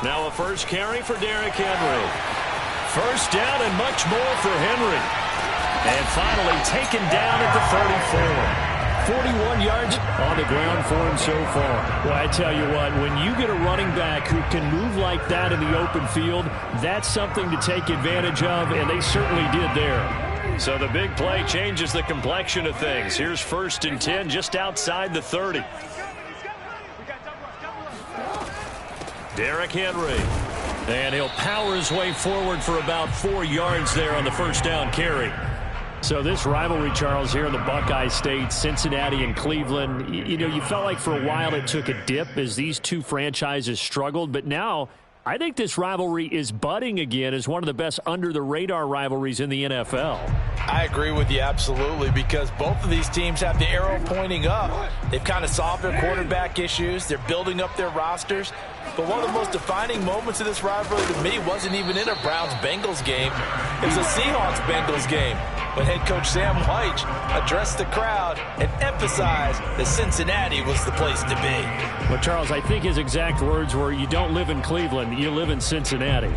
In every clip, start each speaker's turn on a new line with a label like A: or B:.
A: Now a first carry for Derrick Henry. First down and much more for Henry. And finally taken down at the 34. 41 yards on the ground for him so far. Well, I tell you what, when you get a running back who can move like that in the open field, that's something to take advantage of, and they certainly did there. So the big play changes the complexion of things. Here's 1st and 10 just outside the 30. Derrick Henry. And he'll power his way forward for about 4 yards there on the first down carry. So this rivalry, Charles, here in the Buckeye State, Cincinnati and Cleveland, you know, you felt like for a while it took a dip as these two franchises struggled. But now I think this rivalry is budding again as one of the best under-the-radar rivalries in the NFL.
B: I agree with you absolutely, because both of these teams have the arrow pointing up. They've kind of solved their quarterback issues. They're building up their rosters. But one of the most defining moments of this rivalry to me wasn't even in a Browns-Bengals game. It was a Seahawks-Bengals game when head coach Sam White addressed the crowd and emphasized that Cincinnati was the place to be.
A: Well, Charles, I think his exact words were, you don't live in Cleveland, you live in Cincinnati.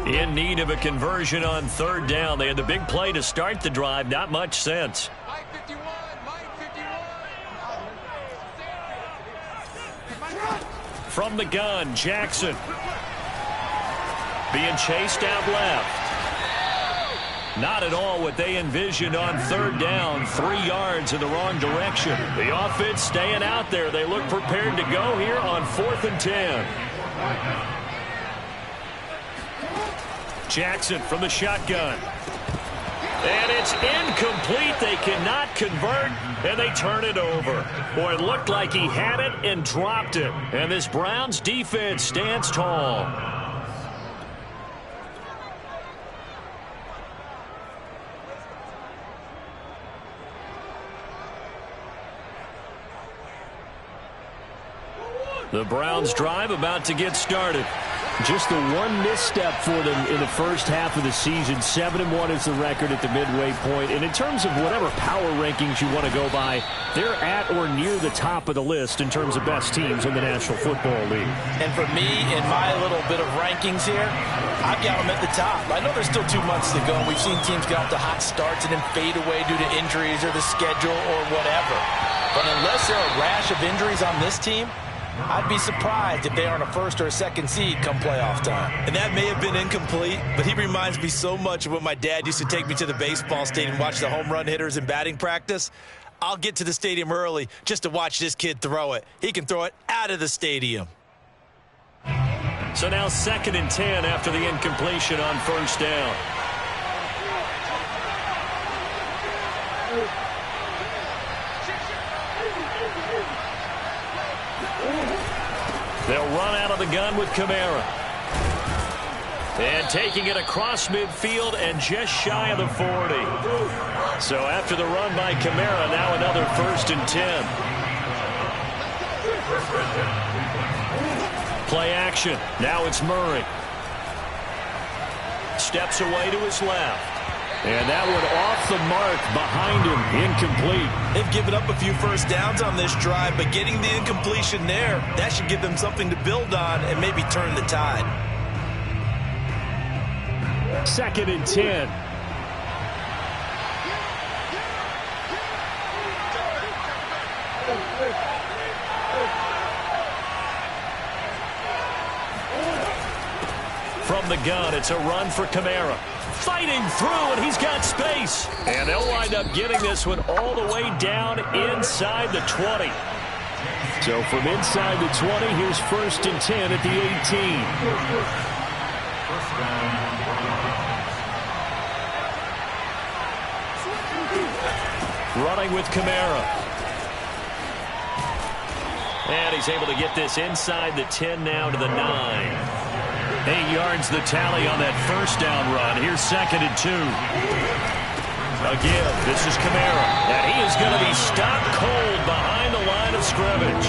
A: In need of a conversion on 3rd down. They had the big play to start the drive. Not much sense. From the gun, Jackson. Being chased out left. Not at all what they envisioned on 3rd down. 3 yards in the wrong direction. The offense staying out there. They look prepared to go here on 4th and 10. Jackson from the shotgun. And it's incomplete. They cannot convert, and they turn it over. Boy, it looked like he had it and dropped it. And this Browns defense stands tall. The Browns drive about to get started. Just the one misstep for them in the first half of the season. 7-1 is the record at the midway point. And in terms of whatever power rankings you want to go by, they're at or near the top of the list in terms of best teams in the National Football League.
B: And for me, in my little bit of rankings here, I've got them at the top. I know there's still 2 months to go. We've seen teams get off to hot starts and then fade away due to injuries or the schedule or whatever. But unless there are a rash of injuries on this team, I'd be surprised if they aren't a 1st or a 2nd seed come playoff time.
C: And that may have been incomplete, but he reminds me so much of when my dad used to take me to the baseball stadium and watch the home run hitters in batting practice. I'll get to the stadium early just to watch this kid throw it. He can throw it out of the stadium.
A: So now 2nd and 10 after the incompletion on 1st down. They'll run out of the gun with Kamara. And taking it across midfield and just shy of the 40. So after the run by Kamara, now another 1st and 10. Play action. Now it's Murray. Steps away to his left. And that one off the mark behind him. Incomplete.
C: They've given up a few first downs on this drive, but getting the incompletion there, that should give them something to build on and maybe turn the tide.
A: 2nd and 10. From the gun, it's a run for Kamara. Fighting through, and he's got space. And they'll wind up getting this one all the way down inside the 20. So from inside the 20, here's 1st and 10 at the 18. Running with Kamara. And he's able to get this inside the 10 now to the 9. 8 yards the tally on that first down run. Here's 2nd and 2. Again, this is Kamara. And he is going to be stopped cold behind the line of scrimmage.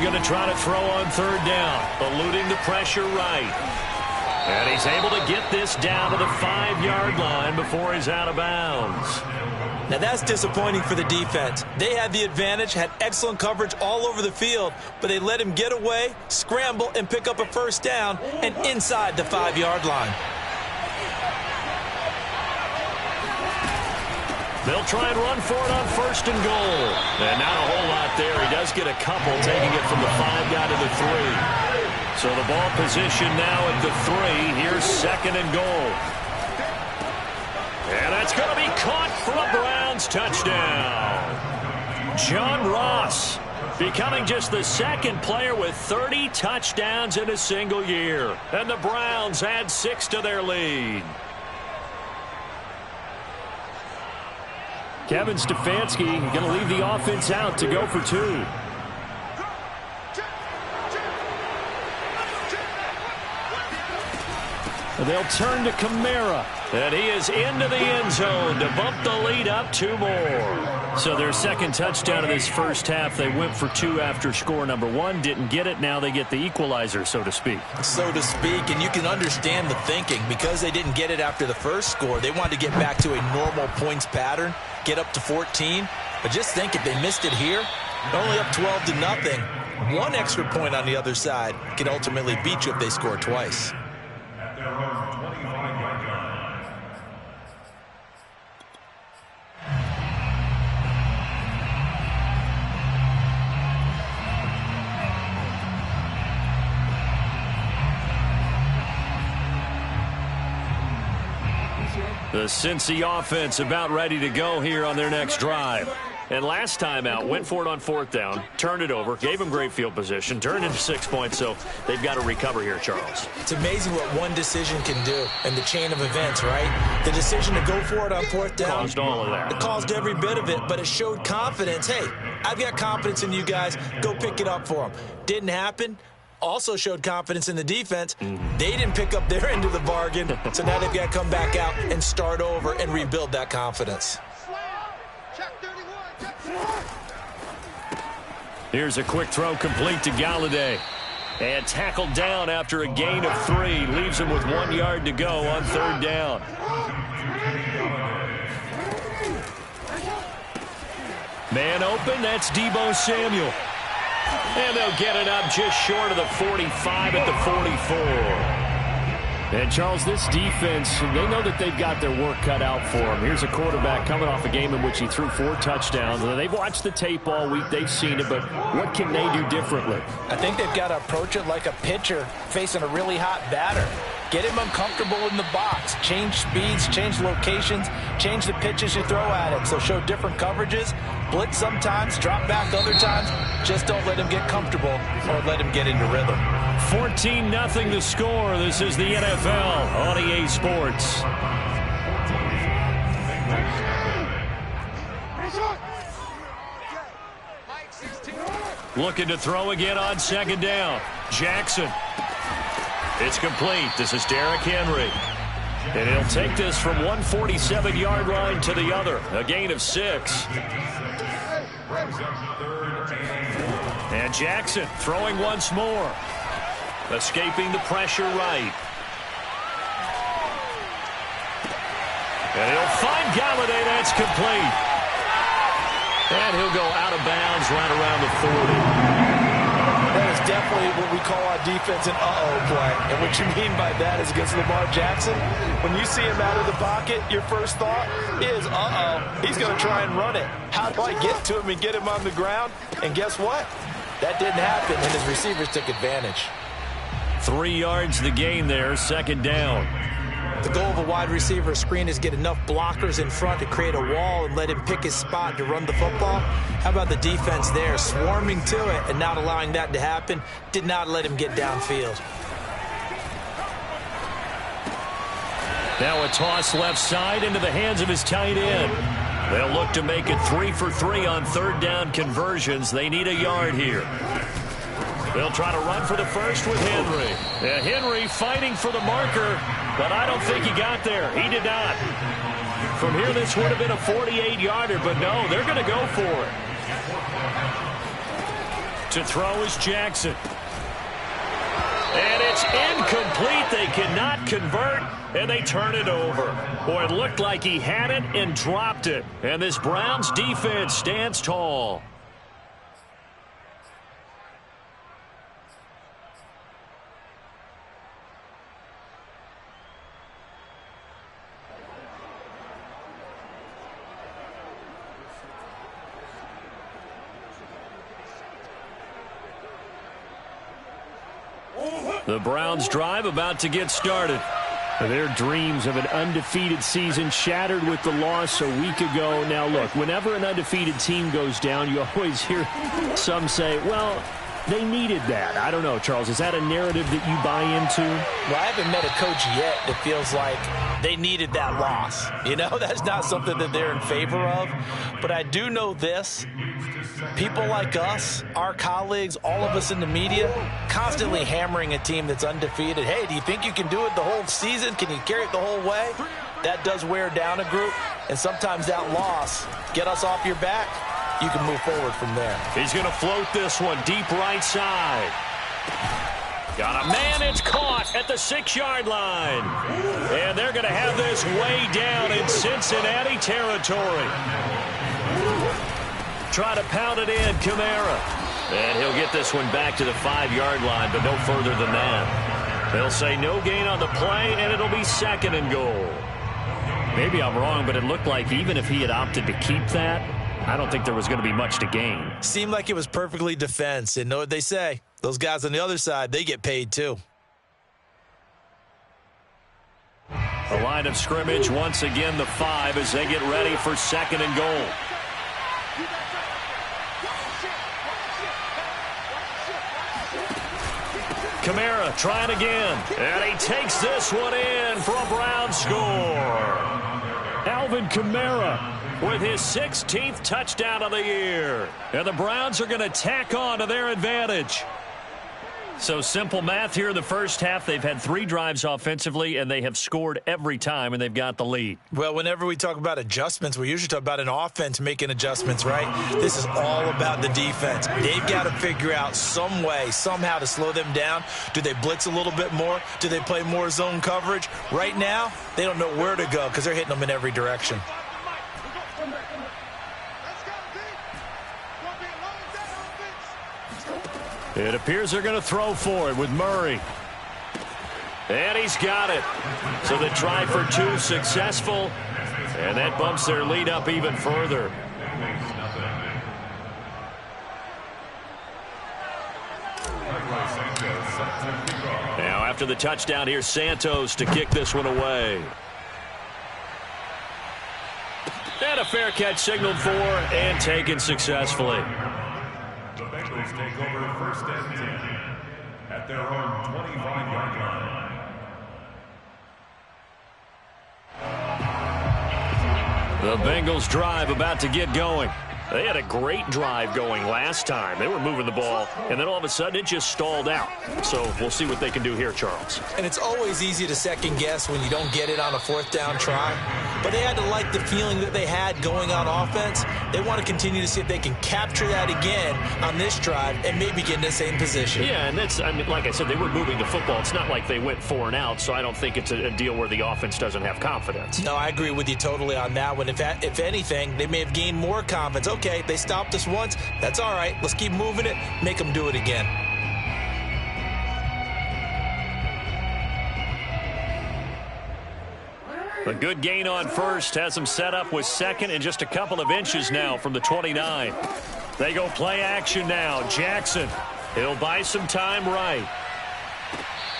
A: going to try to throw on third down, eluding the pressure right. And he's able to get this down to the 5-yard line before he's out of bounds.
B: Now that's disappointing for the defense. They had the advantage, had excellent coverage all over the field, but they let him get away, scramble, and pick up a first down and inside the 5-yard line.
A: They'll try and run for it on first and goal. And not a whole lot there. He does get a couple, taking it from the 5 down to the 3. So the ball position now at the 3. Here's second and goal. And that's going to be caught for a Browns touchdown. John Ross becoming just the second player with 30 touchdowns in a single year. And the Browns add 6 to their lead. Kevin Stefanski going to leave the offense out to go for 2. They'll turn to Kamara. And he is into the end zone to bump the lead up 2 more. So their second touchdown of this first half. They went for 2 after score number 1. Didn't get it. Now they get the equalizer, so to speak.
B: So to speak, and you can understand the thinking. Because they didn't get it after the first score, they wanted to get back to a normal points pattern, get up to 14. But just think, if they missed it here, only up 12-0. 1 extra point on the other side could ultimately beat you if they score twice.
A: The Cincy offense about ready to go here on their next drive. And last time out, went for it on 4th down, turned it over, gave them great field position, turned into 6 points, so they've got to recover here, Charles.
B: It's amazing what one decision can do in the chain of events, right? The decision to go for it on 4th down
A: caused all of that.
B: It caused every bit of it, but it showed confidence. Hey, I've got confidence in you guys. Go pick it up for them. Didn't happen. Also showed confidence in the defense. They didn't pick up their end of the bargain, so now they've got to come back out and start over and rebuild that confidence.
A: Here's a quick throw complete to Galladay. And tackled down after a gain of 3. Leaves him with 1 yard to go on 3rd down. Man open, that's Deebo Samuel. And they'll get it up just short of the 45 at the 44. And, Charles, this defense, they know that they've got their work cut out for them. Here's a quarterback coming off a game in which he threw 4 touchdowns. They've watched the tape all week. They've seen it, but what can they do differently?
B: I think they've got to approach it like a pitcher facing a really hot batter. Get him uncomfortable in the box. Change speeds, change locations, change the pitches you throw at him. So show different coverages, blitz sometimes, drop back other times. Just don't let him get comfortable or let him get into rhythm.
A: 14-0 the score. This is the NFL on EA Sports. Looking to throw again on 2nd down. Jackson. It's complete. This is Derrick Henry. And he'll take this from 147-yard line to the other. A gain of 6. And Jackson throwing once more. Escaping the pressure right. And he'll find Galladay. That's complete. And he'll go out of bounds right around the 40.
B: That is definitely what we call our defense an uh-oh play. And what you mean by that is against Lamar Jackson, when you see him out of the pocket, your first thought is, uh-oh, he's going to try and run it. How do I get to him and get him on the ground? And guess what? That didn't happen, and his receivers took advantage.
A: 3 yards the gain there, 2nd down.
B: The goal of a wide receiver screen is get enough blockers in front to create a wall and let him pick his spot to run the football. How about the defense there, swarming to it and not allowing that to happen? Did not let him get downfield.
A: Now a toss left side into the hands of his tight end. They'll look to make it 3 for 3 on 3rd down conversions. They need a yard here. They'll try to run for the first with Henry. Henry fighting for the marker, but I don't think he got there. He did not. From here, this would have been a 48-yarder, but no, they're going to go for it. To throw is Jackson. And it's incomplete. They cannot convert, and they turn it over. Boy, it looked like he had it and dropped it. And this Browns defense stands tall. The Browns drive about to get started. Their dreams of an undefeated season shattered with the loss a week ago. Now, look, whenever an undefeated team goes down, you always hear some say, well, they needed that. I don't know, Charles. Is that a narrative that you buy into?
B: Well, I haven't met a coach yet that feels like they needed that loss. You know, that's not something that they're in favor of. But I do know this. People like us, our colleagues, all of us in the media, constantly hammering a team that's undefeated. Hey, do you think you can do it the whole season? Can you carry it the whole way? That does wear down a group. And sometimes that loss, get us off your back, you can move forward from there.
A: He's going to float this one deep right side. Got a man, it's caught at the 6-yard line. And they're going to have this way down in Cincinnati territory. Try to pound it in, Kamara. And he'll get this one back to the 5-yard line, but no further than that. They'll say no gain on the play, and it'll be 2nd and goal. Maybe I'm wrong, but it looked like even if he had opted to keep that, I don't think there was going to be much to gain.
B: Seemed like it was perfectly defense. And know what they say? Those guys on the other side, they get paid too.
A: The line of scrimmage, once again, the 5 as they get ready for 2nd and goal. Kamara trying again. And he takes this one in for a Browns score. Alvin Kamara with his 16th touchdown of the year. And the Browns are going to tack on to their advantage. So simple math here in the first half. They've had 3 drives offensively, and they have scored every time, and they've got the lead.
B: Well, whenever we talk about adjustments, we usually talk about an offense making adjustments, right? This is all about the defense. They've got to figure out some way, somehow to slow them down. Do they blitz a little bit more? Do they play more zone coverage? Right now, they don't know where to go because they're hitting them in every direction.
A: It appears they're going to throw for it with Murray. And he's got it. So the try for 2 successful. And that bumps their lead up even further. Now after the touchdown, here's Santos to kick this one away. And a fair catch signaled for and taken successfully.
D: The Bengals take over 1st and 10 at their own 25-yard line.
A: The Bengals drive about to get going. They had a great drive going last time. They were moving the ball, and then all of a sudden it just stalled out. So we'll see what they can do here, Charles.
B: And it's always easy to second guess when you don't get it on a 4th down try. But they had to like the feeling that they had going on offense. They want to continue to see if they can capture that again on this drive and maybe get in the same position.
A: Yeah, and that's, I mean, like I said, they were moving the football. It's not like they went 4 and out, so I don't think it's a deal where the offense doesn't have confidence.
B: No, I agree with you totally on that one. If anything, they may have gained more confidence. Okay, they stopped us once. That's all right. Let's keep moving it. Make them do it again.
A: A good gain on first has them set up with 2nd and just a couple of inches now from the 29. They go play action now. Jackson, he'll buy some time right.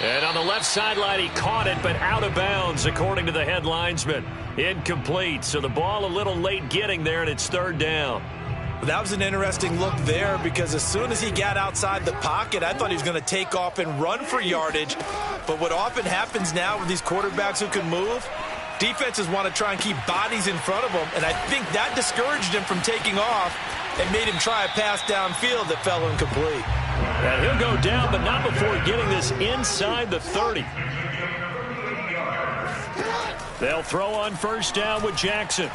A: And on the left sideline, he caught it, but out of bounds, according to the head linesman. Incomplete, so the ball a little late getting there, and it's 3rd down.
B: That was an interesting look there because as soon as he got outside the pocket, I thought he was going to take off and run for yardage. But what often happens now with these quarterbacks who can move, defenses want to try and keep bodies in front of them, and I think that discouraged him from taking off and made him try a pass downfield that fell incomplete.
A: And he'll go down, but not before getting this inside the 30. They'll throw on 1st down with Jackson.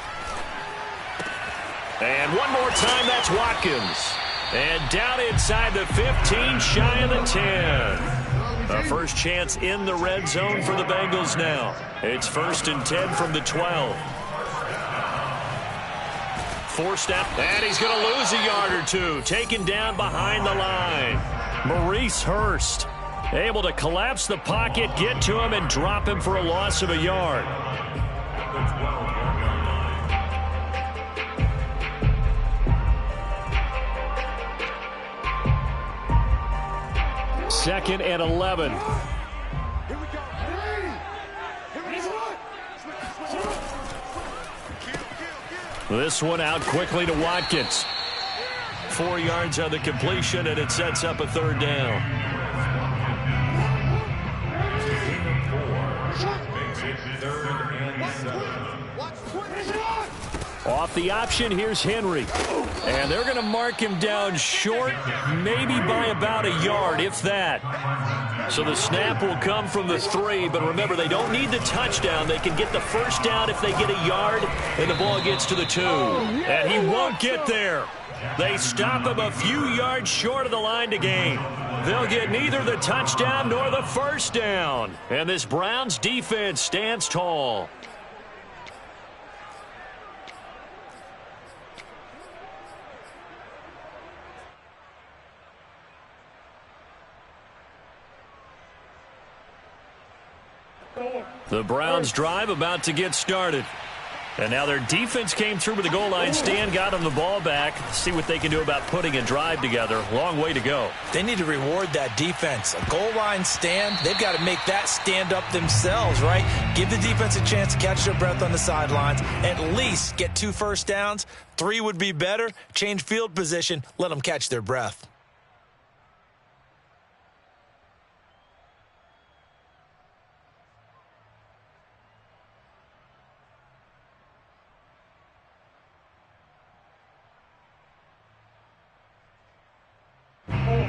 A: And one more time, that's Watkins. And down inside the 15, shy of the 10. A first chance in the red zone for the Bengals now. It's 1st and 10 from the 12. Forced out, and he's going to lose a yard or two. Taken down behind the line. Maurice Hurst able to collapse the pocket, get to him, and drop him for a loss of a yard. Second and 11. This one out quickly to Watkins. 4 yards on the completion, and it sets up a 3rd down. Off the option, here's Henry. And they're going to mark him down short, maybe by about a yard, if that. So the snap will come from the 3, but remember, they don't need the touchdown. They can get the first down if they get a yard, and the ball gets to the 2. And he won't get there. They stop him a few yards short of the line to gain. They'll get neither the touchdown nor the first down. And this Browns defense stands tall. The Browns drive about to get started. And now their defense came through with the goal line stand, got them the ball back. See what they can do about putting a drive together. Long way to go.
B: They need to reward that defense. A goal line stand, they've got to make that stand up themselves, right? Give the defense a chance to catch their breath on the sidelines. At least get 2 first downs. 3 would be better. Change field position. Let them catch their breath.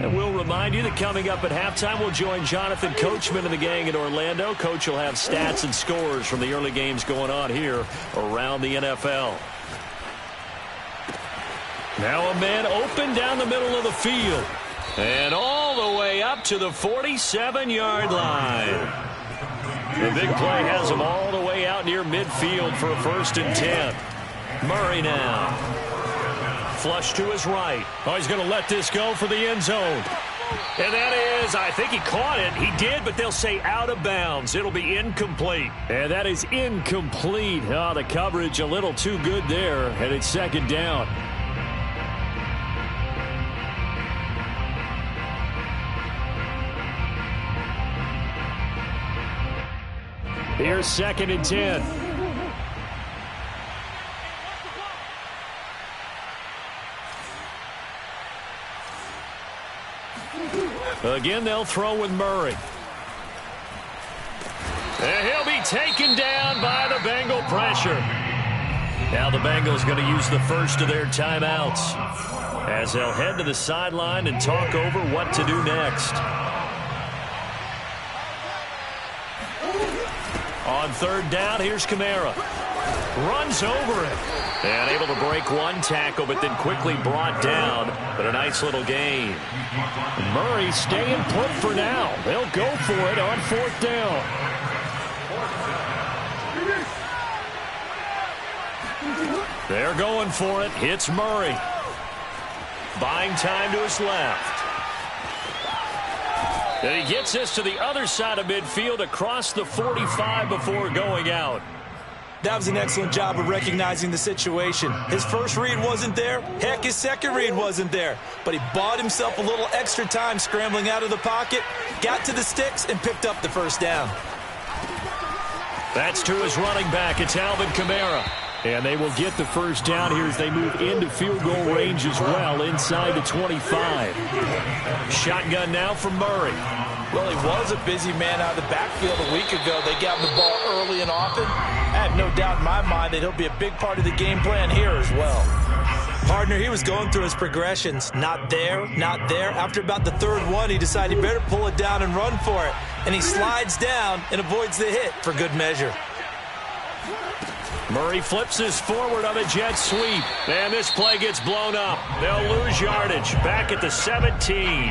A: And we'll remind you that coming up at halftime, we'll join Jonathan Coachman and the gang in Orlando. Coach will have stats and scores from the early games going on here around the NFL. Now a man open down the middle of the field. And all the way up to the 47-yard line. The big play has him all the way out near midfield for a 1st and 10. Murray now. Flush to his right. Oh, he's going to let this go for the end zone. And that is, I think he caught it. He did, but they'll say out of bounds. It'll be incomplete. And that is incomplete. Oh, the coverage a little too good there, and it's 2nd down. Here's 2nd and 10. Again, they'll throw with Murray. And he'll be taken down by the Bengal pressure. Now the Bengals going to use the first of their timeouts as they'll head to the sideline and talk over what to do next. On 3rd down, here's Kamara. Runs over it. And able to break one tackle, but then quickly brought down. But a nice little gain. Murray staying put for now. They'll go for it on 4th down. They're going for it. Hits Murray. Buying time to his left. And he gets this to the other side of midfield across the 45 before going out.
B: That was an excellent job of recognizing the situation. His first read wasn't there. Heck, his second read wasn't there. But he bought himself a little extra time scrambling out of the pocket, got to the sticks, and picked up the 1st down.
A: That's to his running back. It's Alvin Kamara. And they will get the 1st down here as they move into field goal range as well, inside the 25. Shotgun now from Murray.
B: Well, he was a busy man out of the backfield a week ago. They got him the ball early and often. I have no doubt in my mind that he'll be a big part of the game plan here as well. Partner, he was going through his progressions. Not there, not there. After about the 3rd one, he decided he better pull it down and run for it. And he slides down and avoids the hit for good measure.
A: Murray flips his forward on a jet sweep. And this play gets blown up. They'll lose yardage. Back at the 17.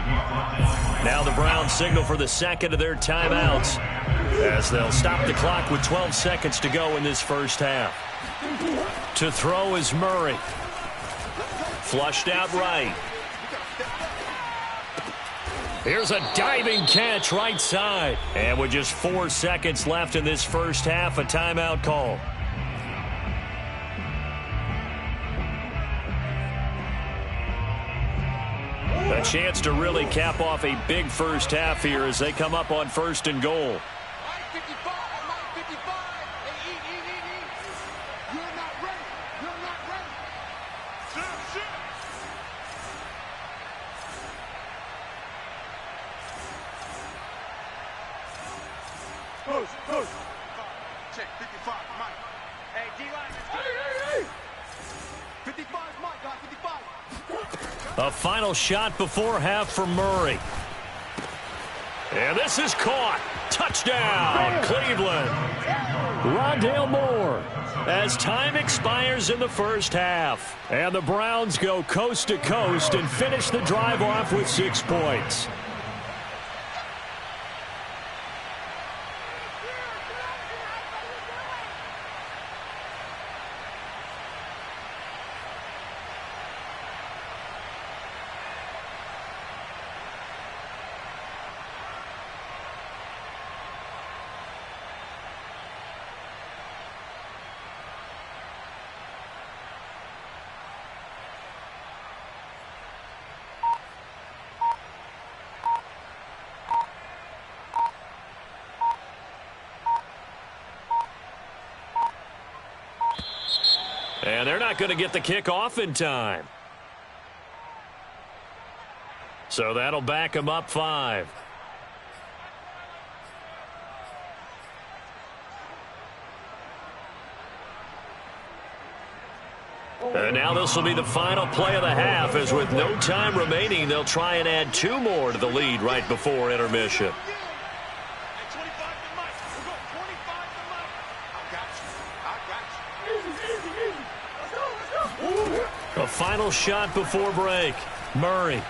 A: Now the Browns signal for the second of their timeouts, as they'll stop the clock with 12 seconds to go in this first half. To throw is Murray. Flushed out right. Here's a diving catch right side. And with just 4 seconds left in this first half, a timeout call. A chance to really cap off a big first half here as they come up on 1st and goal.
E: Check 55, Mike. Hey, D-line. 55, Mike, guys, 55.
A: A final shot before half for Murray. And this is caught. Touchdown, Cleveland. Rondale Moore as time expires in the first half. And the Browns go coast to coast and finish the drive off with 6 points. And they're not going to get the kickoff in time. So that'll back them up 5. And now this will be the final play of the half, as with no time remaining, they'll try and add 2 more to the lead right before intermission. A final shot before break. Murray.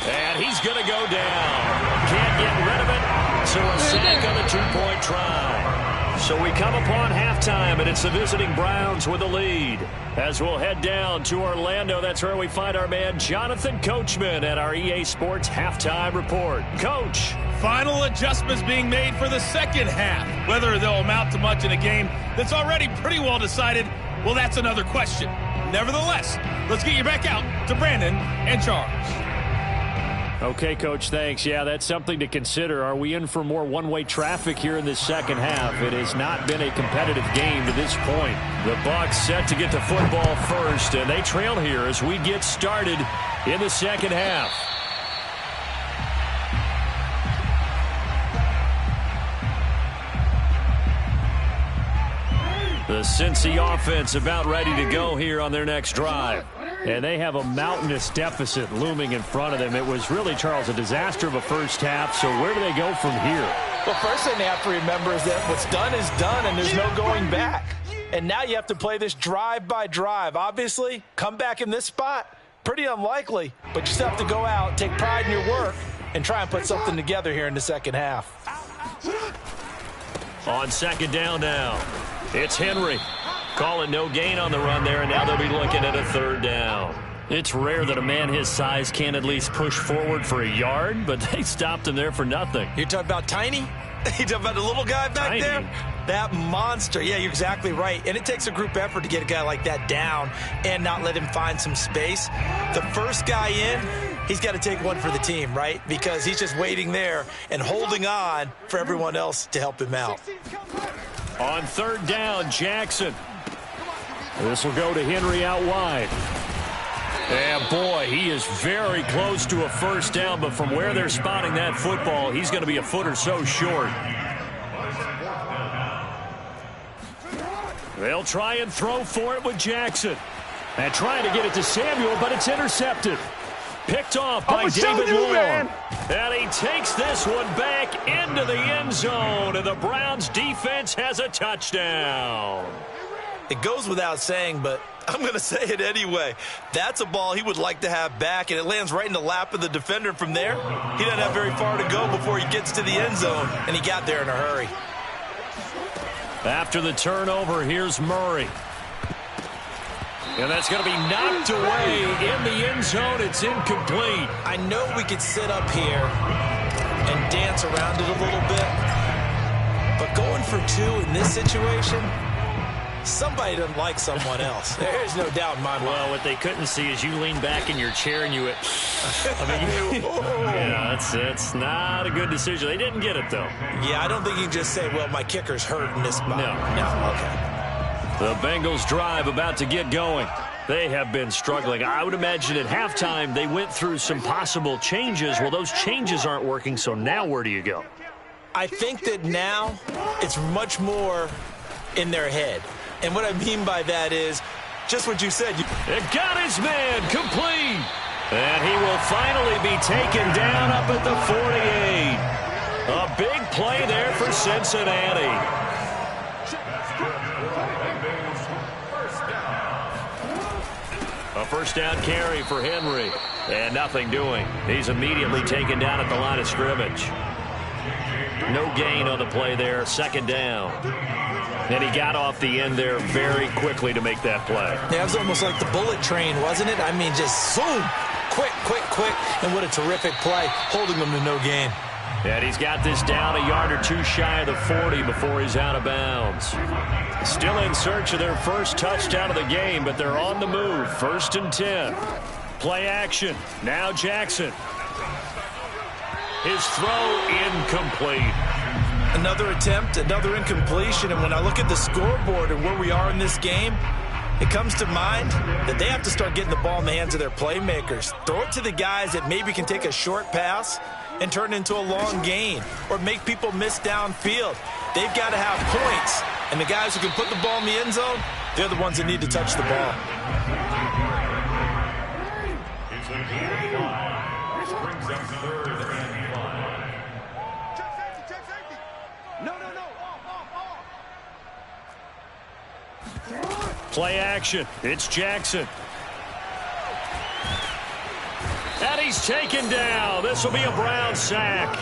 A: And he's going to go down. Can't get rid of it. So a sack on the 2-point try. So we come upon halftime, and it's the visiting Browns with the lead. As we'll head down to Orlando, that's where we find our man Jonathan Coachman at our EA Sports Halftime Report. Coach.
F: Final adjustments being made for the second half. Whether they'll amount to much in a game that's already pretty well decided, well, that's another question. Nevertheless, let's get you back out to Brandon and Charles.
A: Okay, Coach, thanks. Yeah, that's something to consider. Are we in for more one-way traffic here in this second half? It has not been a competitive game to this point. The Bucs set to get the football first, and they trail here as we get started in the second half. The Cincy offense about ready to go here on their next drive. And they have a mountainous deficit looming in front of them. It was really, Charles, a disaster of a first half. So where do they go from here?
B: Well, first thing they have to remember is that what's done is done, and there's no going back. And now you have to play this drive by drive. Obviously, come back in this spot, pretty unlikely. But you still have to go out, take pride in your work, and try and put something together here in the second half.
A: On second down now, it's Henry. Call it no gain on the run there, and now they'll be looking at a 3rd down. It's rare that a man his size can at least push forward for a yard, but they stopped him there for nothing.
B: You're talking about Tiny? You're talking about the little guy back there? That monster. Yeah, you're exactly right. And it takes a group effort to get a guy like that down and not let him find some space. The first guy in, he's got to take one for the team, right? Because he's just waiting there and holding on for everyone else to help him out.
A: On 3rd down, Jackson. This will go to Henry out wide. And, boy, he is very close to a 1st down, but from where they're spotting that football, he's going to be a foot or so short. They'll try and throw for it with Jackson. And trying to get it to Samuel, but it's intercepted. Picked off by David Moore. And he takes this one back into the end zone, and the Browns defense has a touchdown.
C: It goes without saying, but I'm going to say it anyway. That's a ball he would like to have back, and it lands right in the lap of the defender. From there, he doesn't have very far to go before he gets to the end zone, and he got there in a hurry.
A: After the turnover, here's Murray. And that's going to be knocked away in the end zone. It's incomplete.
C: I know we could sit up here and dance around it a little bit, but going for 2 in this situation, somebody doesn't like someone else. There's no doubt in my mind.
A: Well, what they couldn't see is you lean back in your chair and you went, yeah, that's not a good decision. They didn't get it, though.
C: Yeah, I don't think you can just say, well, my kicker's hurt in this spot.
A: No,
C: okay.
A: The Bengals drive about to get going. They have been struggling. I would imagine at halftime they went through some possible changes. Well, those changes aren't working, so now where do you go?
C: I think that now it's much more in their head. And what I mean by that is just what you said.
A: It got his man complete. And he will finally be taken down up at the 48. A big play there for Cincinnati. A first down carry for Henry. And nothing doing. He's immediately taken down at the line of scrimmage. No gain on the play there. Second down. And he got off the end there very quickly to make that play.
C: Yeah, it was almost like the bullet train, wasn't it? I mean, just zoom. Quick. And what a terrific play, holding them to no gain.
A: And he's got this down a yard or two shy of the 40 before he's out of bounds. Still in search of their first touchdown of the game, but they're on the move. 1st and 10. Play action. Now Jackson. His throw incomplete.
C: Another attempt, another incompletion. And when I look at the scoreboard and where we are in this game, it comes to mind that they have to start getting the ball in the hands of their playmakers. Throw it to the guys that maybe can take a short pass and turn it into a long gain or make people miss downfield. They've got to have points. And the guys who can put the ball in the end zone, they're the ones that need to touch the ball.
D: It's a game line. This brings up 3rd and 5.
E: Check safety. No. Off.
A: Play action. It's Jackson. And he's taken down. This will be a Brown sack.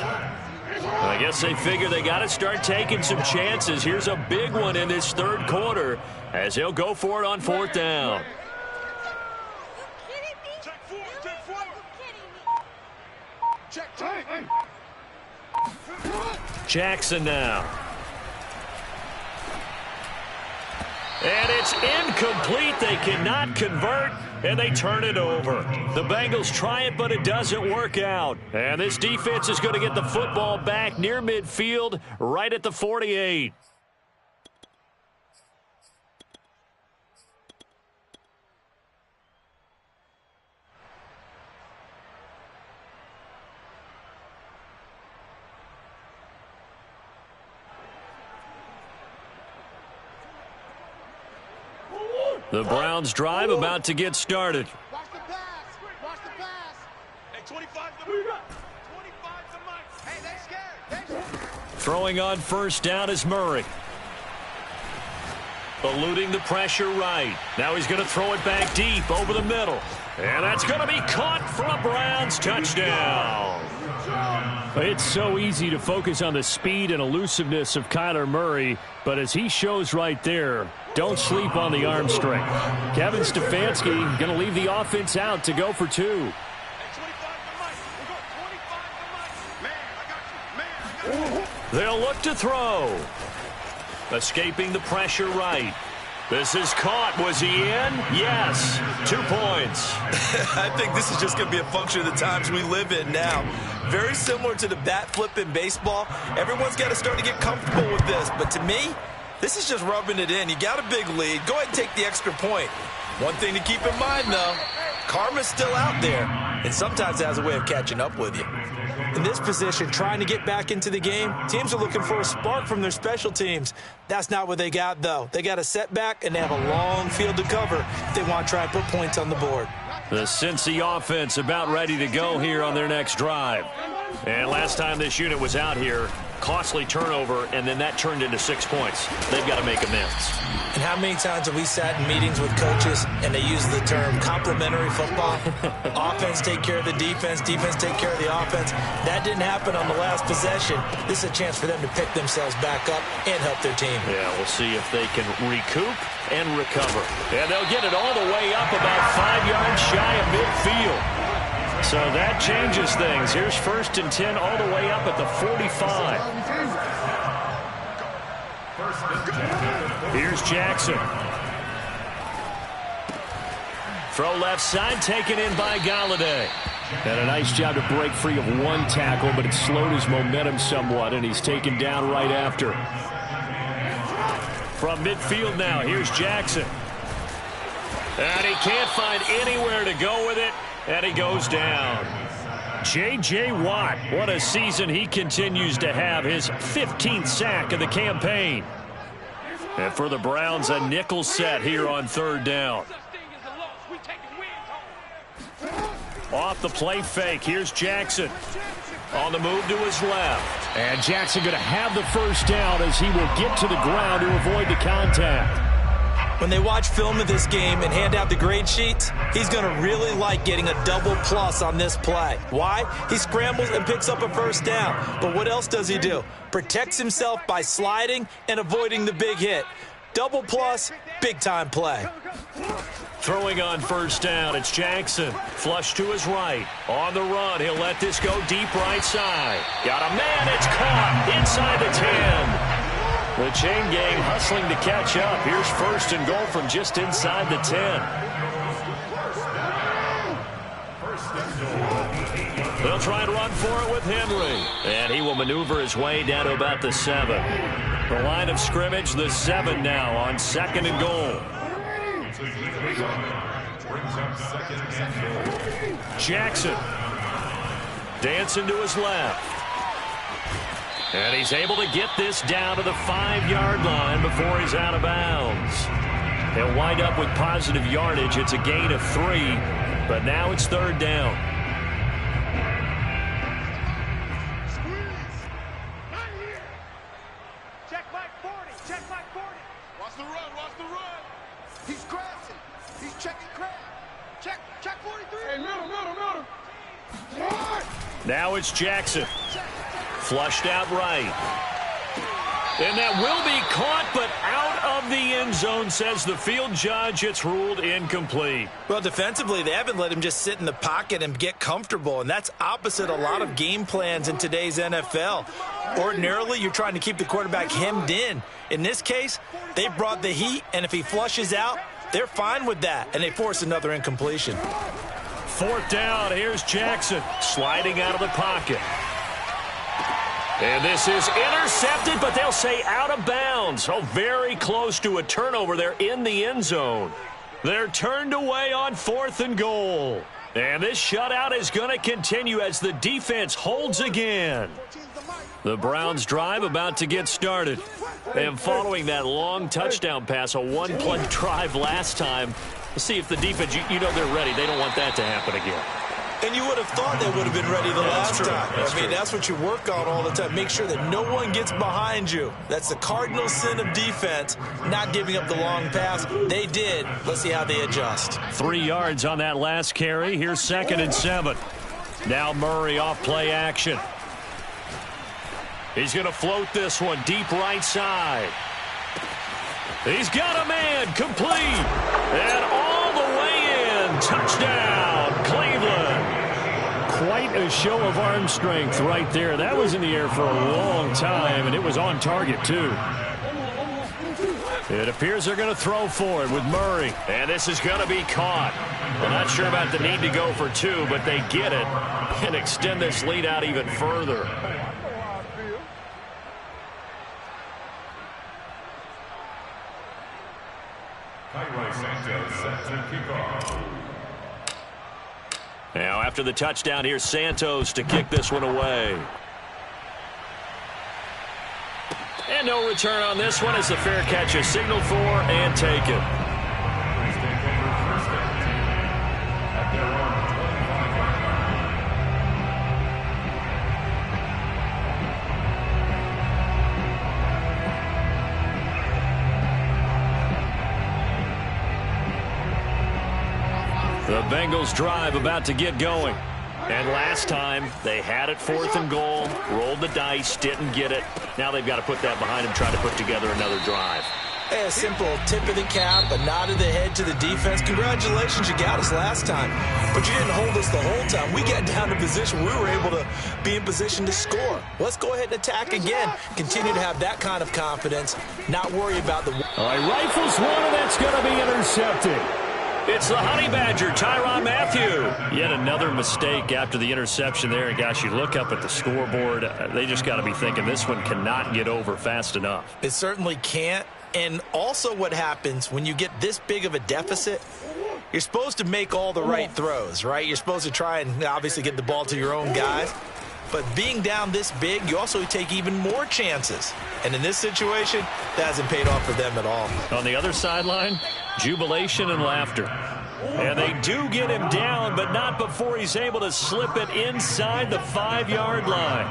A: I guess they figure they got to start taking some chances. Here's a big one in this 3rd quarter as he'll go for it on 4th down. Jackson now. And it's incomplete. They cannot convert, and they turn it over. The Bengals try it, but it doesn't work out. And this defense is going to get the football back near midfield, right at the 48. The Browns drive about to get started.
E: Watch the pass. Hey, 25 the move. 25 the mic. Hey, they scared.
A: Throwing on 1st down is Murray. Eluding the pressure right. Now he's going to throw it back deep over the middle. And that's going to be caught for a Browns touchdown. It's so easy to focus on the speed and elusiveness of Kyler Murray, but as he shows right there, don't sleep on the arm strength. Kevin Stefanski going to leave the offense out to go for 2. They'll look to throw. Escaping the pressure right. This is caught. Was he in? Yes. 2 points.
C: I think this is just going to be a function of the times we live in now. Very similar to the bat flip in baseball. Everyone's got to start to get comfortable with this. But to me, this is just rubbing it in. You got a big lead. Go ahead and take the extra point. One thing to keep in mind, though, karma's still out there, and sometimes it has a way of catching up with you. In this position, trying to get back into the game, teams are looking for a spark from their special teams. That's not what they got, though. They got a setback, and they have a long field to cover if they want to try and put points on the board.
A: The Cincy offense about ready to go here on their next drive. And last time this unit was out here, costly turnover, and then that turned into 6 points. They've got to make amends.
B: And how many times have we sat in meetings with coaches and they use the term complementary football? Offense take care of the defense, defense take care of the offense. That didn't happen on the last possession. This is a chance for them to pick themselves back up and help their team.
A: Yeah, we'll see if they can recoup and recover. And they'll get it all the way up about 5 yards shy of midfield. So that changes things. Here's 1st and 10 all the way up at the 45. Here's Jackson. Throw left side, taken in by Galladay. And a nice job to break free of one tackle, but it slowed his momentum somewhat, and he's taken down right after. From midfield now, here's Jackson. And he can't find anywhere to go with it, and he goes down. J.J. Watt, what a season he continues to have, his 15th sack of the campaign. And for the Browns, a nickel set here on 3rd down. Off the play fake, here's Jackson. On the move to his left. And Jackson going to have the 1st down as he will get to the ground to avoid the contact.
B: When they watch film of this game and hand out the grade sheets, he's going to really like getting a double plus on this play. Why? He scrambles and picks up a 1st down. But what else does he do? Protects himself by sliding and avoiding the big hit. Double plus, big-time play.
A: Throwing on 1st down, it's Jackson. Flush to his right. On the run, he'll let this go deep right side. Got a man, it's caught inside the 10. The chain gang hustling to catch up. Here's 1st and goal from just inside the 10. They'll try and run for it with Henry. And he will maneuver his way down to about the 7. The line of scrimmage, the 7 now on 2nd and goal. Jackson dancing to his left. And he's able to get this down to the 5-yard line before he's out of bounds. He'll wind up with positive yardage. It's a gain of 3, but now it's 3rd down.
E: Check Mike 40. Check Mike 40. Watch the run. Watch the run. He's grassing. He's checking crab. Check 43. Hey, middle.
A: Now it's Jackson. Flushed out right. And that will be caught, but out of the end zone, says the field judge. It's ruled incomplete.
B: Well, defensively, they haven't let him just sit in the pocket and get comfortable, and that's opposite a lot of game plans in today's NFL. Ordinarily, you're trying to keep the quarterback hemmed in. In this case, they brought the heat, and if he flushes out, they're fine with that, and they force another incompletion.
A: 4th down, here's Jackson sliding out of the pocket. And this is intercepted, but they'll say out of bounds. Oh, very close to a turnover there in the end zone. They're turned away on 4th and goal. And this shutout is going to continue as the defense holds again. The Browns drive about to get started. And following that long touchdown pass, a one-play drive last time, let's see if the defense, you know they're ready. They don't want that to happen again.
B: And you would have thought they would have been ready the last time. That's what you work on all the time. Make sure that no one gets behind you. That's the cardinal sin of defense, not giving up the long pass. They did. Let's see how they adjust.
A: 3 yards on that last carry. Here's 2nd and 7. Now Murray off play action. He's going to float this one deep right side. He's got a man, complete. And all the way in. Touchdown, Cleveland. Quite a show of arm strength right there. That was in the air for a long time, and it was on target, too. It appears they're going to throw for it with Murray. And this is going to be caught. We're not sure about the need to go for 2, but they get it and extend this lead out even further. Now, after the touchdown, here's Santos to kick this one away. And no return on this one as the fair catch is signaled for and taken. The Bengals drive about to get going. And last time, they had it 4th and goal, rolled the dice, didn't get it. Now they've got to put that behind them, try to put together another drive.
B: Hey, a simple tip of the cap, a nod of the head to the defense. Congratulations, you got us last time. But you didn't hold us the whole time. We got down to position. We were able to be in position to score. Let's go ahead and attack again. Continue to have that kind of confidence, not worry about the...
A: All right, rifles one, and that's going to be intercepted. It's the Honey Badger, Tyrann Mathieu. Yet another mistake after the interception there. And, gosh, you look up at the scoreboard. They just got to be thinking this one cannot get over fast enough.
B: It certainly can't. And also what happens when you get this big of a deficit, you're supposed to make all the right throws, right? You're supposed to try and obviously get the ball to your own guys. But being down this big, you also take even more chances. And in this situation, that hasn't paid off for them at all.
A: On the other sideline, jubilation and laughter. And they do get him down, but not before he's able to slip it inside the 5-yard line.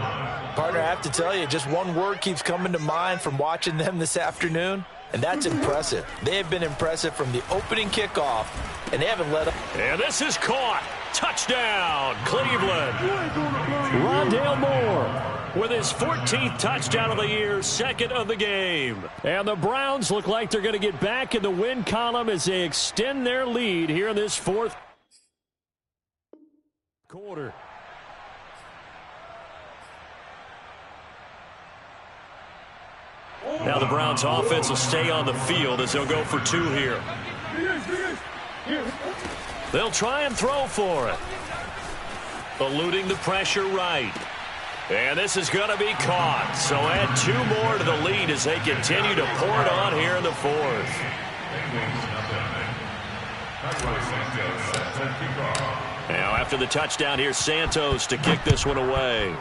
B: Partner, I have to tell you, just one word keeps coming to mind from watching them this afternoon, and that's impressive. They have been impressive from the opening kickoff, and they haven't let up.
A: And this is caught. Touchdown, Cleveland. Rondale Moore with his 14th touchdown of the year, 2nd of the game. And the Browns look like they're going to get back in the win column as they extend their lead here in this 4th quarter. Now the Browns offense will stay on the field as they'll go for 2 here. They'll try and throw for it. Eluding the pressure right. And this is going to be caught. So add 2 more to the lead as they continue to pour it on here in the 4th. Now after the touchdown, here's Santos to kick this one away.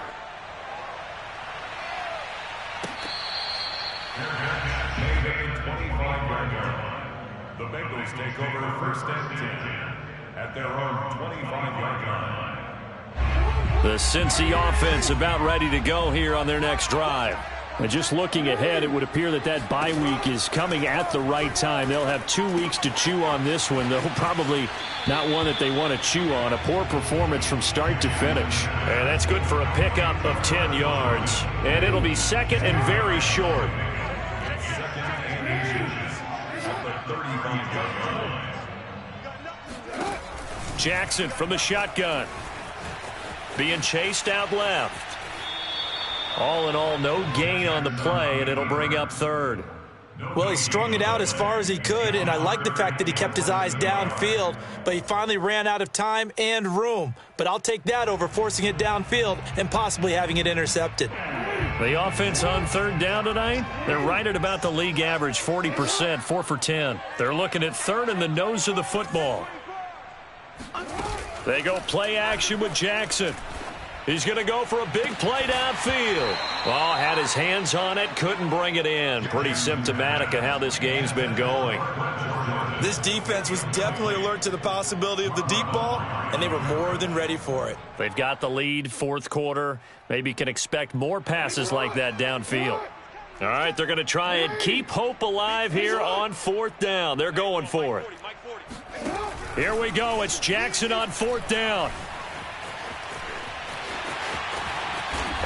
D: The Bengals take over 1st and 10 at their own 25-yard line.
A: The Cincy offense about ready to go here on their next drive. And just looking ahead, it would appear that that bye week is coming at the right time. They'll have 2 weeks to chew on this one, though probably not one that they want to chew on. A poor performance from start to finish. And that's good for a pickup of 10 yards. And it'll be 2nd and very short. Jackson from the shotgun. Being chased out left. All in all, no gain on the play, and it'll bring up 3rd.
B: Well, he strung it out as far as he could, and I like the fact that he kept his eyes downfield, but he finally ran out of time and room. But I'll take that over forcing it downfield and possibly having it intercepted.
A: The offense on 3rd down tonight, they're right at about the league average, 40%, 4 for 10. They're looking at 3rd in the nose of the football. They go play action with Jackson. He's going to go for a big play downfield. Oh, had his hands on it, couldn't bring it in. Pretty symptomatic of how this game's been going.
B: This defense was definitely alert to the possibility of the deep ball, and they were more than ready for it.
A: They've got the lead, 4th quarter. Maybe can expect more passes like that downfield. All right, they're going to try and keep hope alive here on 4th down. They're going for it. Here we go. It's Jackson on 4th down.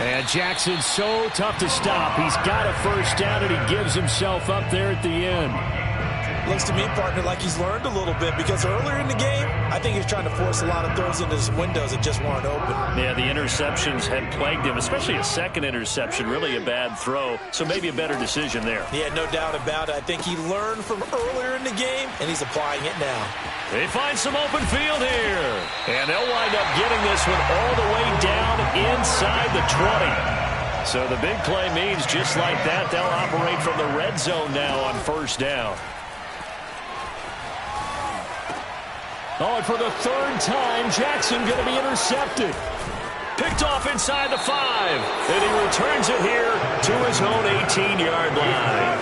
A: And Jackson's so tough to stop. He's got a 1st down, and he gives himself up there at the end.
B: Looks to me, partner, like he's learned a little bit, because earlier in the game, I think he's trying to force a lot of throws into some windows that just weren't open.
A: Yeah, the interceptions had plagued him, especially a 2nd interception, really a bad throw, so maybe a better decision there.
B: Yeah, no doubt about it. I think he learned from earlier in the game, and he's applying it now.
A: They find some open field here, and they'll wind up getting this one all the way down inside the 20. So the big play means just like that, they'll operate from the red zone now on 1st down. Oh, and for the 3rd time, Jackson going to be intercepted. Picked off inside the 5. And he returns it here to his own 18-yard line.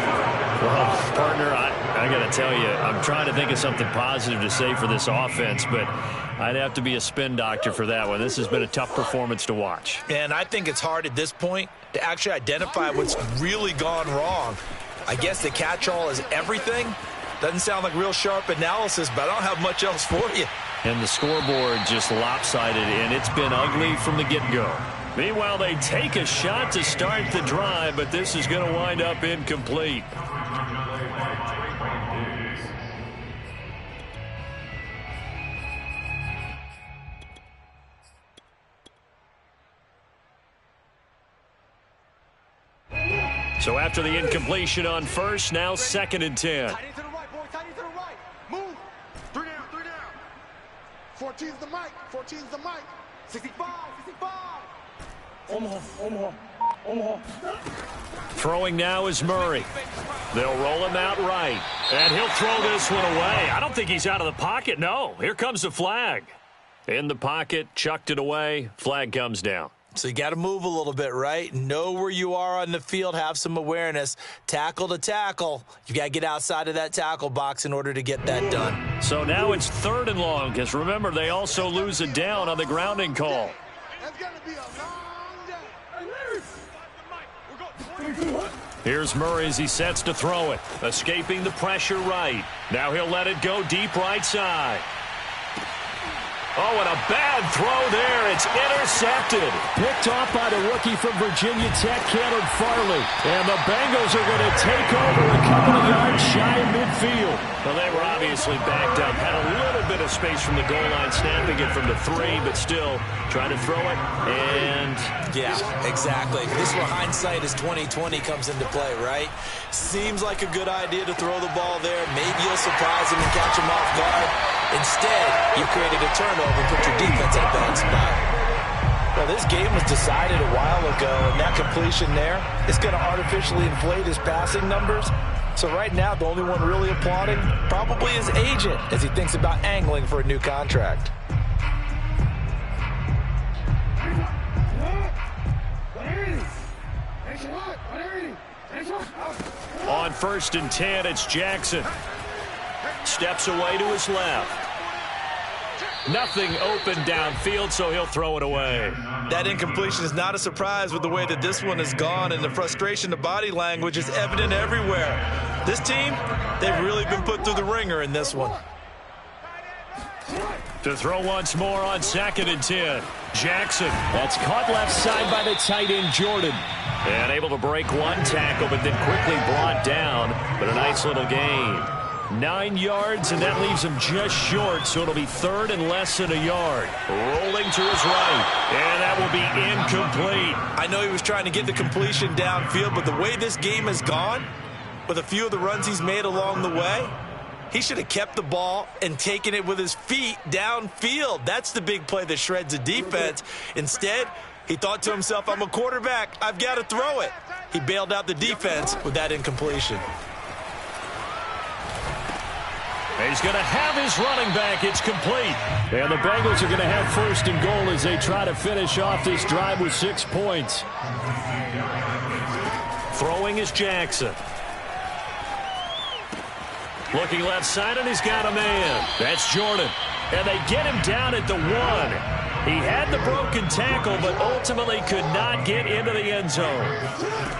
A: Well, partner, I got to tell you, I'm trying to think of something positive to say for this offense, but I'd have to be a spin doctor for that one. This has been a tough performance to watch.
B: And I think it's hard at this point to actually identify what's really gone wrong. I guess the catch-all is everything. Doesn't sound like real sharp analysis, but I don't have much else for you.
A: And the scoreboard just lopsided, and it's been ugly from the get-go. Meanwhile, they take a shot to start the drive, but this is going to wind up incomplete. So after the incompletion on first, now 2nd and 10.
E: Tight end to the right, boy. Tight end to the right. Move. 3 down, 3 down. 14's the mic. 14's the mic. 65, 65.
A: Throwing now is Murray. They'll roll him out right. And he'll throw this one away. I don't think he's out of the pocket. No, here comes the flag. In the pocket, chucked it away. Flag comes down.
B: So you got to move a little bit, right? Know where you are on the field. Have some awareness. Tackle to tackle. You got to get outside of that tackle box in order to get that done.
A: So now it's 3rd and long, because remember, they also lose a down on the grounding call.
E: That's going to be a long day.
A: Here's Murray as he sets to throw it. Escaping the pressure right. Now he'll let it go deep right side. Oh, and a bad throw there. It's intercepted. Picked off by the rookie from Virginia Tech, Gator Farley. And the Bengals are going to take over a couple of yards shy of midfield. Well, they were obviously backed up. Had a little bit of space from the goal line, snapping it from the 3, but still trying to throw it. And
B: yeah, exactly. This is where hindsight is 20/20 comes into play, right? Seems like a good idea to throw the ball there. Maybe you'll surprise him and catch him off guard. Instead, you created a turnover and put your defense in a bad spot. Well, this game was decided a while ago, and that completion there is going to artificially inflate his passing numbers. So right now, the only one really applauding probably his agent as he thinks about angling for a new contract.
A: on 1st and 10, it's Jackson. Steps away to his left. Nothing open downfield, so he'll throw it away.
C: That incompletion is not a surprise with the way that this one has gone, and the frustration, the body language is evident everywhere. This team, they've really been put through the ringer in this one.
A: To throw once more on 2nd and 10. Jackson. That's caught left side by the tight end, Jordan. And able to break one tackle, but then quickly brought down. But a nice little gain. 9 yards, and that leaves him just short, so it'll be 3rd and less than a yard. Rolling to his right, and that will be incomplete.
C: I know he was trying to get the completion downfield, but the way this game has gone, with a few of the runs he's made along the way, he should have kept the ball and taken it with his feet downfield. That's the big play that shreds the defense. Instead, he thought to himself, I'm a quarterback. I've got to throw it. He bailed out the defense with that incompletion.
A: He's going to have his running back. It's complete. And the Bengals are going to have 1st and goal as they try to finish off this drive with 6 points. Throwing is Jackson. Looking left side, and he's got a man. That's Jordan. And they get him down at the 1. He had the broken tackle, but ultimately could not get into the end zone.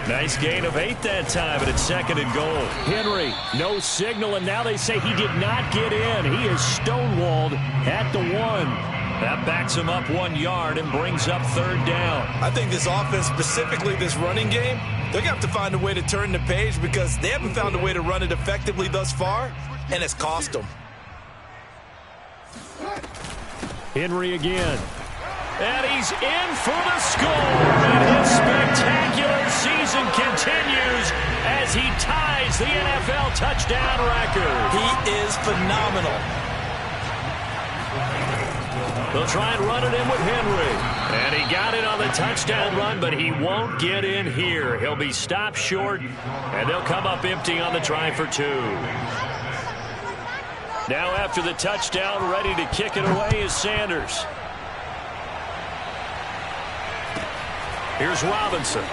A: Nice gain of 8 that time, and it's 2nd and goal. Henry, no signal, and now they say he did not get in. He is stonewalled at the 1. That backs him up 1 yard and brings up 3rd down.
C: I think this offense, specifically this running game, they're going to have to find a way to turn the page because they haven't found a way to run it effectively thus far, and it's cost them.
A: Henry again. And he's in for the score. And his spectacular season continues as he ties the NFL touchdown record.
C: He is phenomenal.
A: They'll try and run it in with Henry. And he got it on the touchdown run, but he won't get in here. He'll be stopped short, and they'll come up empty on the try for 2. Now after the touchdown, ready to kick it away is Sanders. Here's Robinson.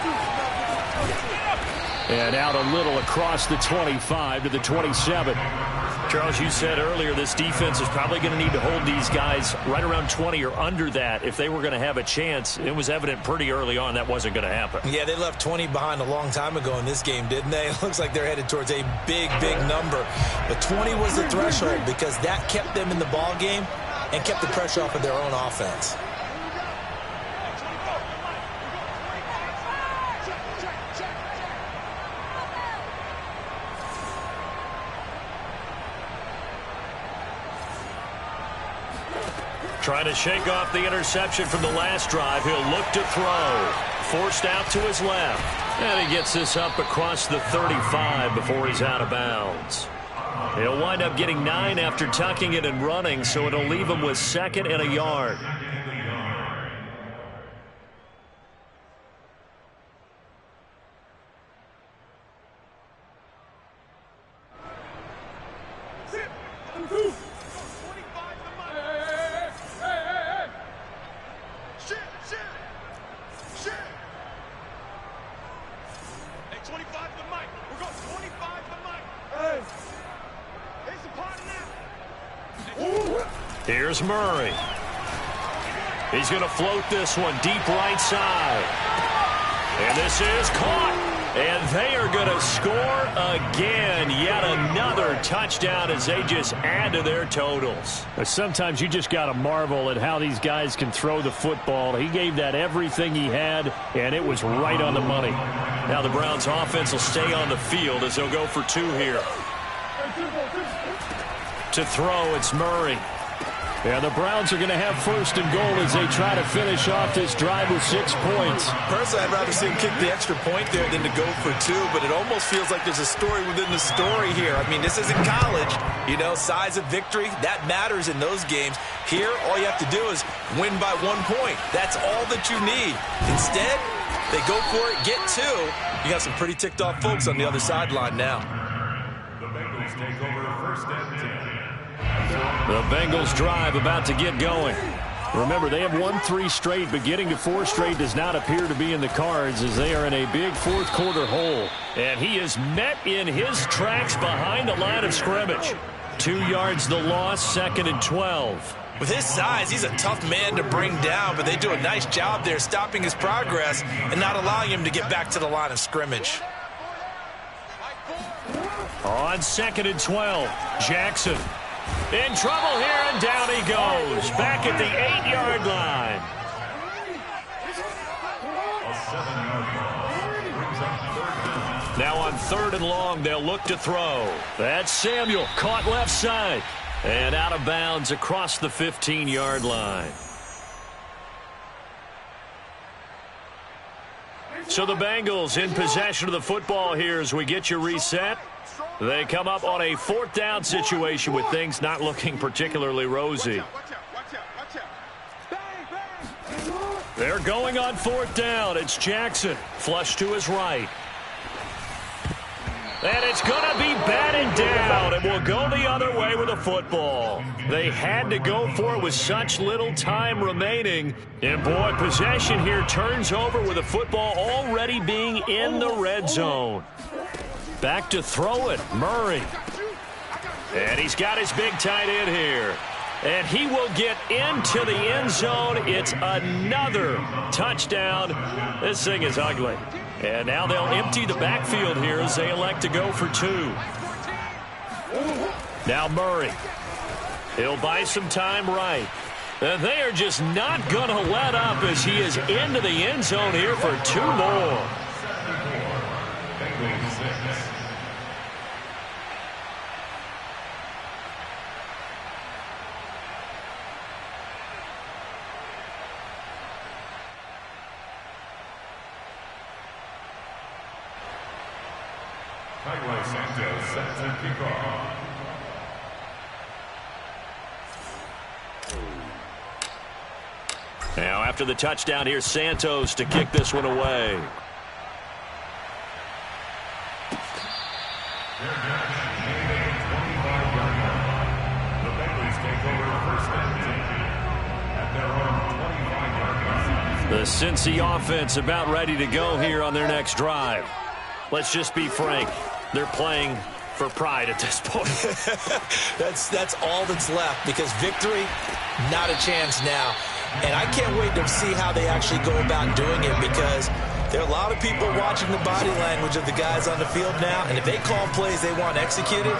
A: And out a little across the 25 to the 27. Charles, you said earlier this defense is probably going to need to hold these guys right around 20 or under that if they were going to have a chance. It was evident pretty early on that wasn't going to happen.
B: Yeah, they left 20 behind a long time ago in this game, didn't they? It looks like they're headed towards a big, big number. But 20 was the threshold because that kept them in the ball game
C: and kept the pressure off of their own offense.
A: Trying to shake off the interception from the last drive. He'll look to throw. Forced out to his left. And he gets this up across the 35 before he's out of bounds. He'll wind up getting 9 after tucking it and running, so it'll leave him with 2nd and a yard. Here's Murray. He's going to float this one deep right side. And this is caught. And they are going to score again. Yet another touchdown as they just add to their totals.
G: Sometimes you just got to marvel at how these guys can throw the football. He gave that everything he had, and it was right on the money.
A: Now the Browns offense will stay on the field as they'll go for 2 here. To throw, it's Murray.
G: Yeah, the Browns are going to have 1st and goal as they try to finish off this drive with 6 points.
C: Personally, I'd rather see him kick the extra point there than to go for 2, but it almost feels like there's a story within the story here. I mean, this isn't college. You know, size of victory, that matters in those games. Here, all you have to do is win by 1 point. That's all that you need. Instead, they go for it, get 2. You got some pretty ticked off folks on the other sideline now.
D: The Bengals take over 1st and 10.
A: The Bengals drive about to get going.
G: Remember, they have won 3 straight, but getting to 4 straight does not appear to be in the cards as they are in a big 4th quarter hole.
A: And he is met in his tracks behind the line of scrimmage. 2 yards the loss, 2nd and 12.
C: With his size, he's a tough man to bring down, but they do a nice job there stopping his progress and not allowing him to get back to the line of scrimmage.
A: On 2nd and 12, Jackson. In trouble here, and down he goes. Back at the 8-yard line. Now on 3rd and long, they'll look to throw. That's Samuel, caught left side. And out of bounds across the 15-yard line. So the Bengals in possession of the football here as we get you reset. They come up on a 4th down situation with things not looking particularly rosy. They're going on 4th down. It's Jackson. Flush to his right. And it's going to be batted down, and will go the other way with the football. They had to go for it with such little time remaining. And, boy, possession here turns over with the football already being in the red zone. Back to throw it, Murray. And he's got his big tight end here. And he will get into the end zone. It's another touchdown. This thing is ugly. And now they'll empty the backfield here as they elect to go for 2. Now Murray. He'll buy some time right. And they are just not going to let up as he is into the end zone here for 2 more. Now after the touchdown, here's Santos to kick this one away. The Cincy offense about ready to go here on their next drive. Let's just be frank. They're playing for pride at this point.
C: That's all that's left because victory, not a chance now. And I can't wait to see how they actually go about doing it because There are a lot of people watching the body language of the guys on the field now, and if they call plays they want executed,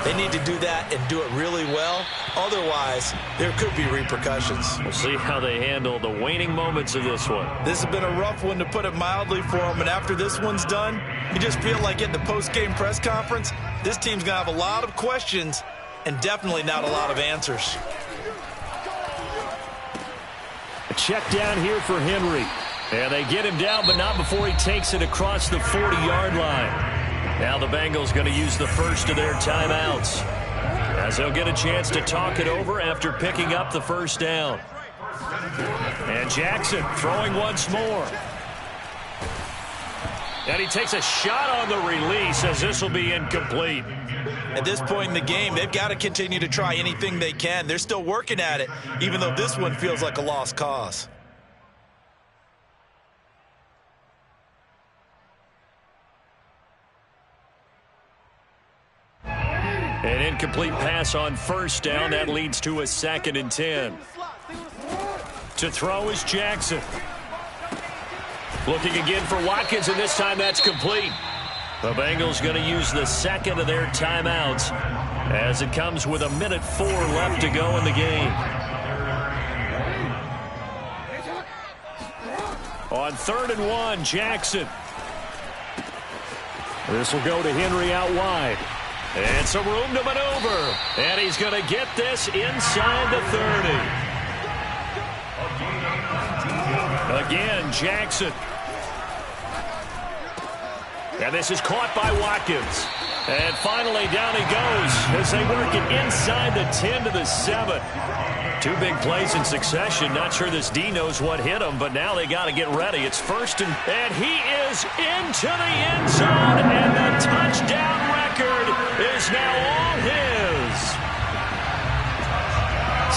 C: they need to do that and do it really well. Otherwise, there could be repercussions.
G: We'll see how they handle the waning moments of this one.
C: This has been a rough one, to put it mildly, for them, and after this one's done, you just feel like at the post-game press conference, this team's going to have a lot of questions and definitely not a lot of answers.
G: A check down here for Henry. And they get him down, but not before he takes it across the 40-yard line. Now the Bengals going to use the first of their timeouts, as they'll get a chance to talk it over after picking up the first down. And Jackson throwing once more. And he takes a shot on the release, as this will be incomplete.
C: At this point in the game, they've got to continue to try anything they can. They're still working at it, even though this one feels like a lost cause.
G: An incomplete pass on first down. That leads to a 2nd and 10. To throw is Jackson. Looking again for Watkins, and this time that's complete. The Bengals going to use the second of their timeouts as it comes with 1:04 left to go in the game. On 3rd and 1, Jackson. This will go to Henry out wide. And some room to maneuver. And he's going to get this inside the 30. Again, Jackson. And this is caught by Watkins. And finally down he goes as they work it inside the 10 to the 7. 2 big plays in succession. Not sure this D knows what hit him, but now they got to get ready. It's first and he is into the end zone, and the touchdown record is now all his.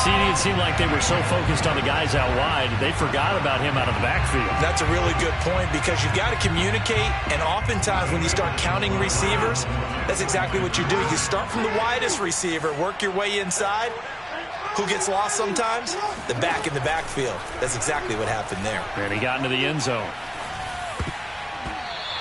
G: See, it seemed like they were so focused on the guys out wide, they forgot about him out of the backfield.
C: That's a really good point, because you've got to communicate, and oftentimes when you start counting receivers, that's exactly what you do. You start from the widest receiver, work your way inside. Who gets lost sometimes? The back in the backfield. That's exactly what happened there.
G: And he got into the end zone.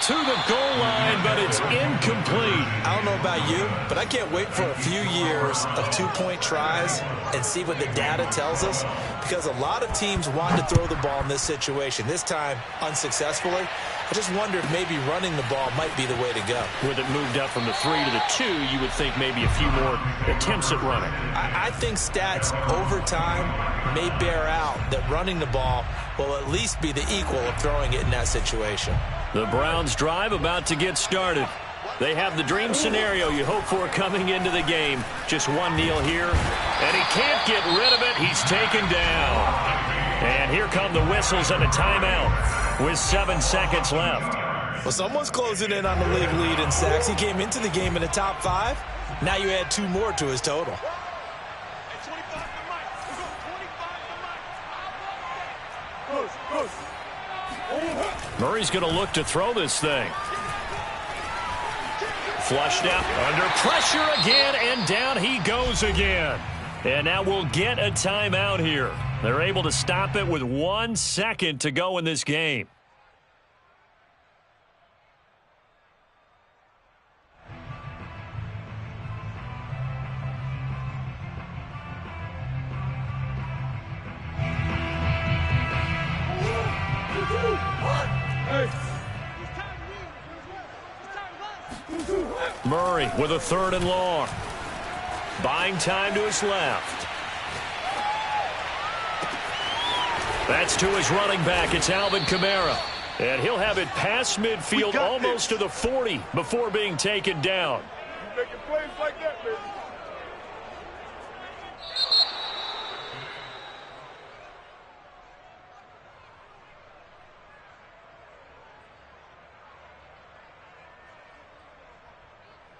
G: To the goal line, but it's incomplete.
C: I don't know about you, but I can't wait for a few years of 2-point tries and see what the data tells us, because a lot of teams want to throw the ball in this situation. This time, unsuccessfully. I just wonder if maybe running the ball might be the way to go.
G: With it moved up from the 3 to the 2, you would think maybe a few more attempts at running.
C: I think stats over time may bear out that running the ball will at least be the equal of throwing it in that situation.
G: The Browns drive about to get started. They have the dream scenario you hope for coming into the game. Just one kneel here, and he can't get rid of it. He's taken down. And here come the whistles and a timeout with 7 seconds left.
C: Well, someone's closing in on the league lead in sacks. He came into the game in the top 5. Now you add 2 more to his total.
G: Murray's going to look to throw this thing. Flushed out, under pressure again, and down he goes again. And now we'll get a timeout here. They're able to stop it with 1 second to go in this game. Murray with a 3rd and long. Buying time to his left. That's to his running back. It's Alvin Kamara. And he'll have it past midfield almost to the 40 before being taken down.
E: Making plays like that, baby.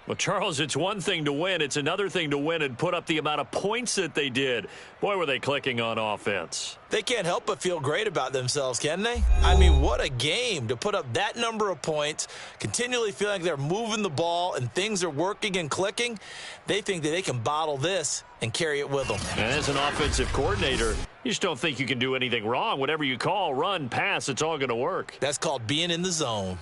G: Well, Charles, it's one thing to win. It's another thing to win and put up the amount of points that they did. Boy, were they clicking on offense.
B: They can't help but feel great about themselves, can they? I mean, what a game to put up that number of points, continually feeling like they're moving the ball and things are working and clicking. They think that they can bottle this and carry it with them.
G: And as an offensive coordinator, you just don't think you can do anything wrong. Whatever you call, run, pass, it's all going to work.
B: That's called being in the zone.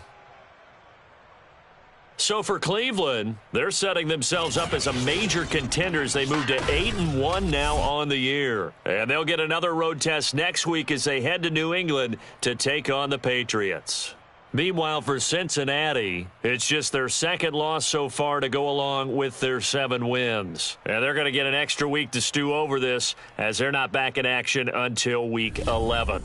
G: So for Cleveland, they're setting themselves up as a major contender as they move to 8-1 now on the year. And they'll get another road test next week as they head to New England to take on the Patriots. Meanwhile, for Cincinnati, it's just their second loss so far to go along with their 7 wins. And they're going to get an extra week to stew over this as they're not back in action until week 11.